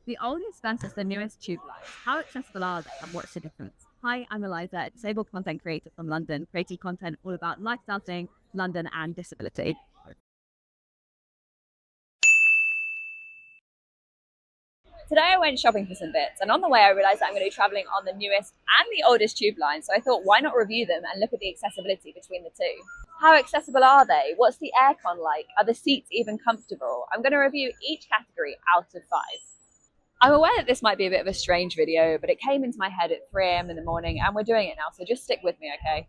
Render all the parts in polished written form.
The oldest versus the newest tube lines. How accessible are they and what's the difference? Hi, I'm Eliza, a disabled content creator from London, creating content all about lifestyle thing, London and disability. Today I went shopping for some bits, and on the way I realised that I'm going to be travelling on the newest and the oldest tube line, so I thought why not review them and look at the accessibility between the two. How accessible are they? What's the aircon like? Are the seats even comfortable? I'm going to review each category out of 5. I'm aware that this might be a bit of a strange video, but it came into my head at 3 a.m. in the morning and we're doing it now, so just stick with me, okay?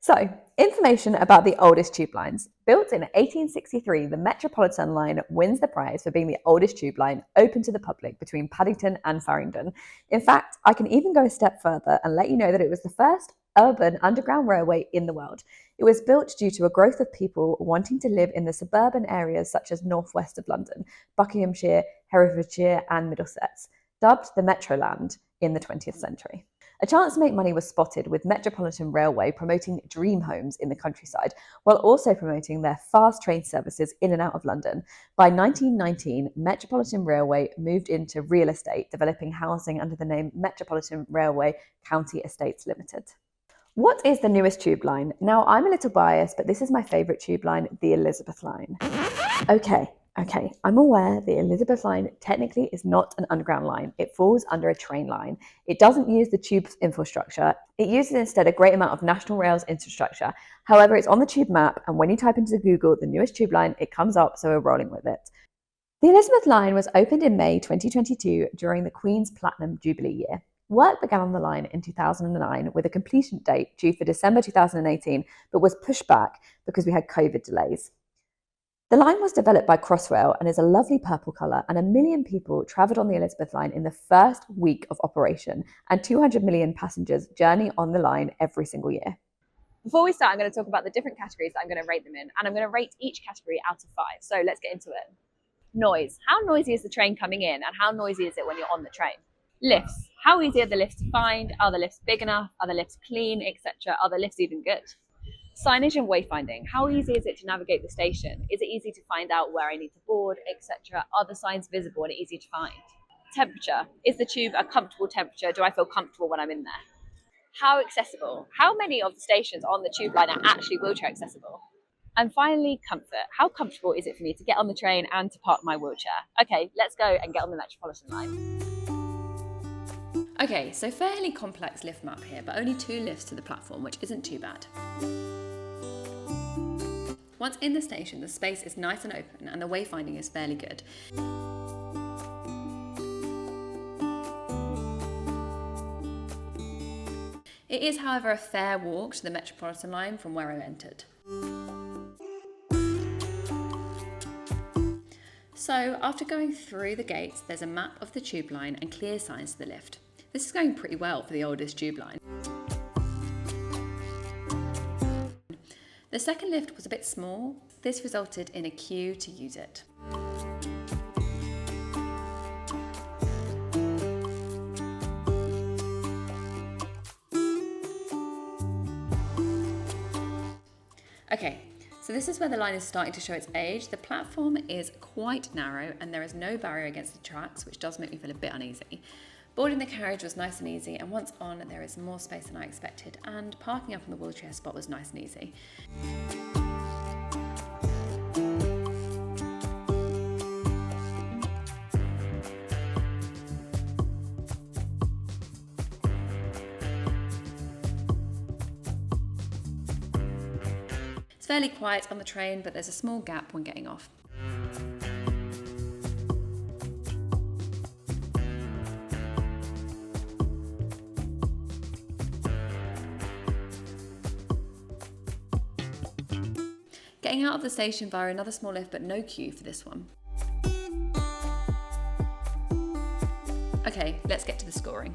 So, information about the oldest tube lines. Built in 1863, the Metropolitan line wins the prize for being the oldest tube line open to the public between Paddington and Farringdon. In fact, I can even go a step further and let you know that it was the first urban underground railway in the world. It was built due to a growth of people wanting to live in the suburban areas such as northwest of London, Buckinghamshire, Herefordshire and Middlesex, dubbed the Metroland in the 20th century. A chance to make money was spotted with Metropolitan Railway promoting dream homes in the countryside, while also promoting their fast train services in and out of London. By 1919, Metropolitan Railway moved into real estate, developing housing under the name Metropolitan Railway County Estates Limited. What is the newest tube line? Now, I'm a little biased, but this is my favourite tube line, the Elizabeth line. Okay, I'm aware the Elizabeth line technically is not an underground line. It falls under a train line. It doesn't use the tube's infrastructure. It uses instead a great amount of National Rail's infrastructure. However, it's on the tube map, and when you type into Google the newest tube line, it comes up, so we're rolling with it. The Elizabeth line was opened in May 2022 during the Queen's Platinum Jubilee year. Work began on the line in 2009 with a completion date due for December 2018, but was pushed back because we had COVID delays. The line was developed by Crossrail and is a lovely purple colour, and 1 million people travelled on the Elizabeth line in the first week of operation, and 200 million passengers journey on the line every single year. Before we start, I'm going to talk about the different categories that I'm going to rate them in, and I'm going to rate each category out of 5. So let's get into it. Noise. How noisy is the train coming in, and how noisy is it when you're on the train? Lifts. How easy are the lifts to find? Are the lifts big enough? Are the lifts clean, etc.? Are the lifts even good? Signage and wayfinding. How easy is it to navigate the station? Is it easy to find out where I need to board, etc.? Are the signs visible and easy to find? Temperature. Is the tube a comfortable temperature? Do I feel comfortable when I'm in there? How accessible? How many of the stations on the tube line are actually wheelchair accessible? And finally, comfort. How comfortable is it for me to get on the train and to park my wheelchair? Okay, let's go and get on the Metropolitan line. Okay, so fairly complex lift map here, but only 2 lifts to the platform, which isn't too bad. Once in the station, the space is nice and open and the wayfinding is fairly good. It is, however, a fair walk to the Metropolitan line from where I entered. So, after going through the gates, there's a map of the tube line and clear signs to the lift. This is going pretty well for the oldest tube line. The second lift was a bit small. This resulted in a queue to use it. Okay, so this is where the line is starting to show its age. The platform is quite narrow and there is no barrier against the tracks, which does make me feel a bit uneasy. Boarding the carriage was nice and easy, and once on, there is more space than I expected, and parking up in the wheelchair spot was nice and easy. It's fairly quiet on the train, but there's a small gap when getting off. Getting out of the station via another small lift, but no queue for this one. Okay, let's get to the scoring.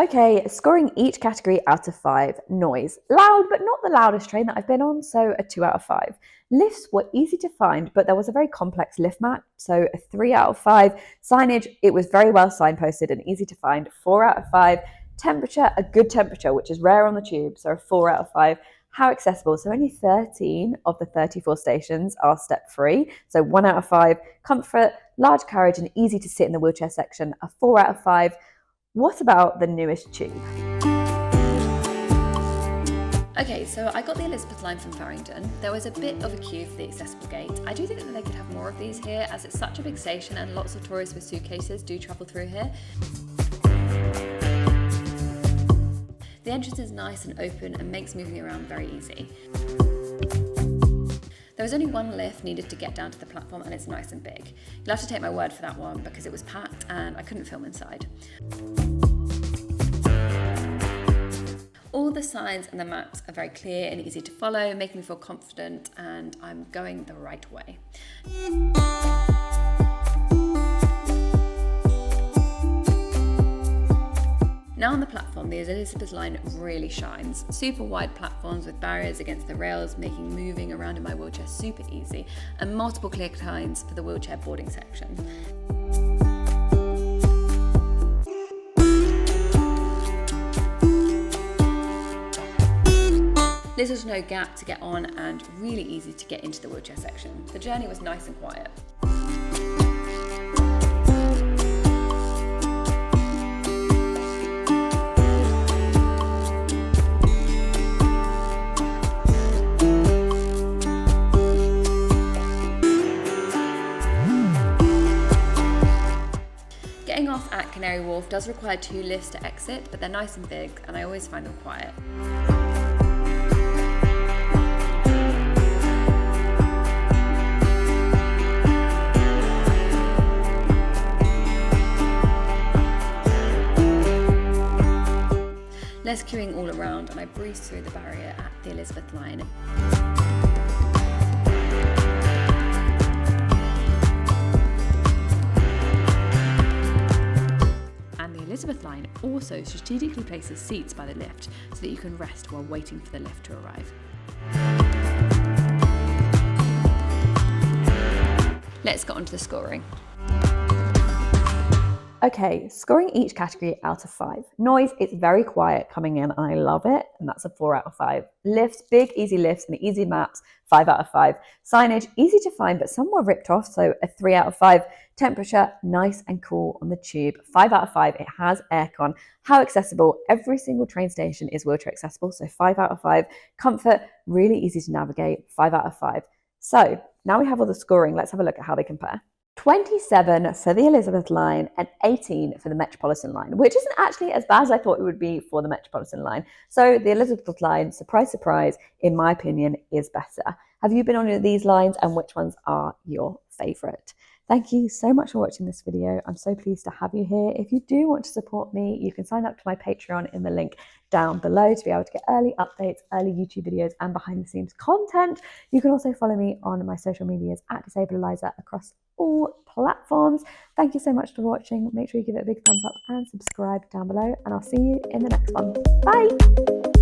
Okay, scoring each category out of 5. Noise. Loud, but not the loudest train that I've been on, so a 2 out of 5. Lifts were easy to find, but there was a very complex lift map, so a 3 out of 5. Signage, it was very well signposted and easy to find, 4 out of 5. Temperature, a good temperature, which is rare on the tube, so a 4 out of 5. How accessible? So only 13 of the 34 stations are step free. So 1 out of 5. Comfort, large carriage and easy to sit in the wheelchair section, a 4 out of 5. What about the newest tube? Okay, so I got the Elizabeth line from Farringdon. There was a bit of a queue for the accessible gate. I do think that they could have more of these here, as it's such a big station and lots of tourists with suitcases do travel through here. The entrance is nice and open and makes moving around very easy. There was only one lift needed to get down to the platform and it's nice and big. You'll have to take my word for that one because it was packed and I couldn't film inside. All the signs and the maps are very clear and easy to follow, making me feel confident and I'm going the right way. Now on the platform, the Elizabeth line really shines. Super wide platforms with barriers against the rails, making moving around in my wheelchair super easy, and multiple clear lines for the wheelchair boarding section. Little to no gap to get on and really easy to get into the wheelchair section. The journey was nice and quiet. Getting off at Canary Wharf does require 2 lifts to exit, but they're nice and big and I always find them quiet. Less queuing all around and I breezed through the barrier at the Elizabeth line. And the Elizabeth line also strategically places seats by the lift so that you can rest while waiting for the lift to arrive. Let's get on to the scoring. Okay, scoring each category out of 5. Noise, it's very quiet coming in and I love it, and that's a 4 out of 5. Lifts, big easy lifts and easy maps, 5 out of 5. Signage, easy to find but some were ripped off, so a 3 out of 5. Temperature, nice and cool on the tube, 5 out of 5. It has aircon. How accessible? Every single train station is wheelchair accessible, so 5 out of 5. Comfort, really easy to navigate, 5 out of 5. So now we have all the scoring, let's have a look at how they compare. 27 for the Elizabeth line and 18 for the Metropolitan line, which isn't actually as bad as I thought it would be for the Metropolitan line. So the Elizabeth line, surprise, surprise, in my opinion, is better. Have you been on any of these lines and which ones are your favourite? Thank you so much for watching this video. I'm so pleased to have you here. If you do want to support me, you can sign up to my Patreon in the link down below to be able to get early updates, early YouTube videos and behind the scenes content. You can also follow me on my social medias at Disabled Eliza across all platforms. Thank you so much for watching. Make sure you give it a big thumbs up and subscribe down below and I'll see you in the next one. Bye!